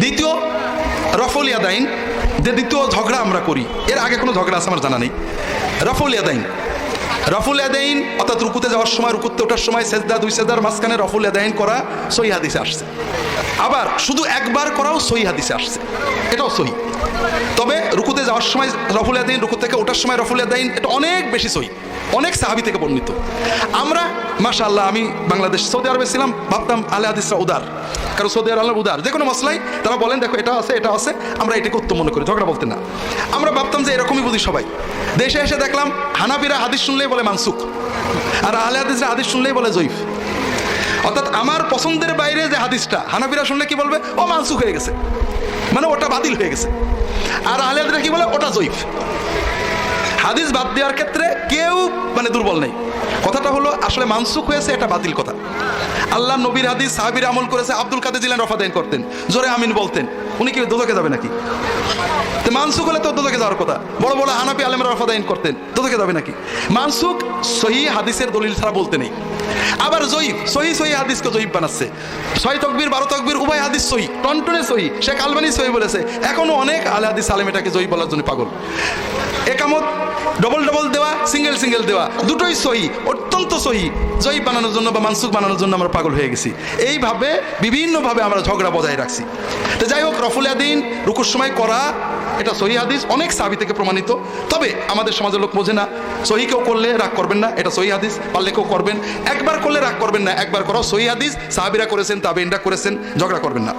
দ্বিতীয় রফল ইয়াদাইন, যে দ্বিতীয় ঝগড়া আমরা করি, এর আগে কোনো ঝগড়া আছে আমার জানা নেই। রফল ইয়াদাইন, রফুল ইয়াদাইন অর্থাৎ রুকুতে যাওয়ার সময়, রুকুতে ওঠার সময় সেজদা, দুই সেজদার মাঝখানে রফুল ইয়াদাইন করা সহিহ হাদিসে আসছে। আবার শুধু একবার করাও সহিহ হাদিসে আসছে, এটাও সহিহ। তবে রুকুতে যাওয়ার সময় রফুল ইয়াদাইন, রুকু থেকে ওঠার সময় রফুল ইয়াদাইন, এটা অনেক বেশি সহিহ, অনেক সাহাবী থেকে বর্ণিত। আমরা মাশাআল্লাহ, আমি বাংলাদেশ সৌদি আরবে ছিলাম, ভাবতাম আহলে হাদিসরা উদার, কারণ সৌদি আরব উদার, যে কোনো মশলাই তারা বলেন দেখো এটা আছে এটা আছে, আমরা এটাকে উত্তম মনে করি, ঝগড়া বলতে না। আমরা ভাবতাম যে এরকমই বুঝি সবাই। দেশে এসে দেখলাম হানাফিরা হাদিস শুনলেই বলে মানসুখ, আর আহলে হাদিসরা হাদিস শুনলেই বলে জয়ীফ। অর্থাৎ আমার পছন্দের বাইরে যে হাদিসটা, হানাফিরা শুনলে কি বলবে, ও মানসুখ হয়ে গেছে, মানে ওটা বাতিল হয়ে গেছে। আর আহলে হাদিসরা কি বলে, ওটা জয়ীফ। হাদিস বাদ দেওয়ার ক্ষেত্রে কেউ মানে দুর্বল নেই। কথাটা হলো আসলে মানসুখ হয়েছে, এটা বাতিল কথা। আল্লাহ নবীর হাদিস সাহাবীরা আমল করেছে। আব্দুল কাদের জিলানী রফাদাইন করতেন, জোরে আমিন বলতেন, উনি কি দোজখে যাবে নাকি? তো মানসুখ হলে তো দোজখে যাওয়ার কথা। বড় বড় হানাফি আলেমরা রফাদাইন করতেন, দোজখে যাবে নাকি? মানসুখ সহিহ হাদিসের দলিল ছাড়া বলতে নেই। আবার জয়ীফ, সহি হাদিসকে জয়ীফ বানাচ্ছে। 6 তাকবীর 12 তাকবীর উভয় হাদিস সহি, টনটনে সহি। শেখ আলবানী সহি বলেছে, এখনো অনেক আহলে হাদিস আলেম এটাকে জয়ীফ বলার জন্য পাগল। একামত ডবল ডবল দেওয়া, সিঙ্গেল সিঙ্গেল দেওয়া, দুটোই সহি, অত্যন্ত সহি। জয়ীফ বানানোর জন্য বা মানসুখ বানানোর জন্য আমরা পাগল হয়ে গেছি। এইভাবে বিভিন্নভাবে আমরা ঝগড়া বজায় রাখছি। তো যাই হোক, রফুল ইয়াদাইন রুকুর সময় করা, এটা সহিহ হাদিস, অনেক সাহাবী থেকে প্রমাণিত। তবে আমাদের সমাজের লোক বোঝে না। সহিহ কেউ করলে রাগ করবেন না, এটা সহিহ হাদিস, পারলে কেউ করবেন। একবার করলে রাগ করবেন না, একবার করাও সহিহ হাদিস, সাহাবীরা করেছেন, তাবেঈনরা করেছেন, ঝগড়া করবেন না।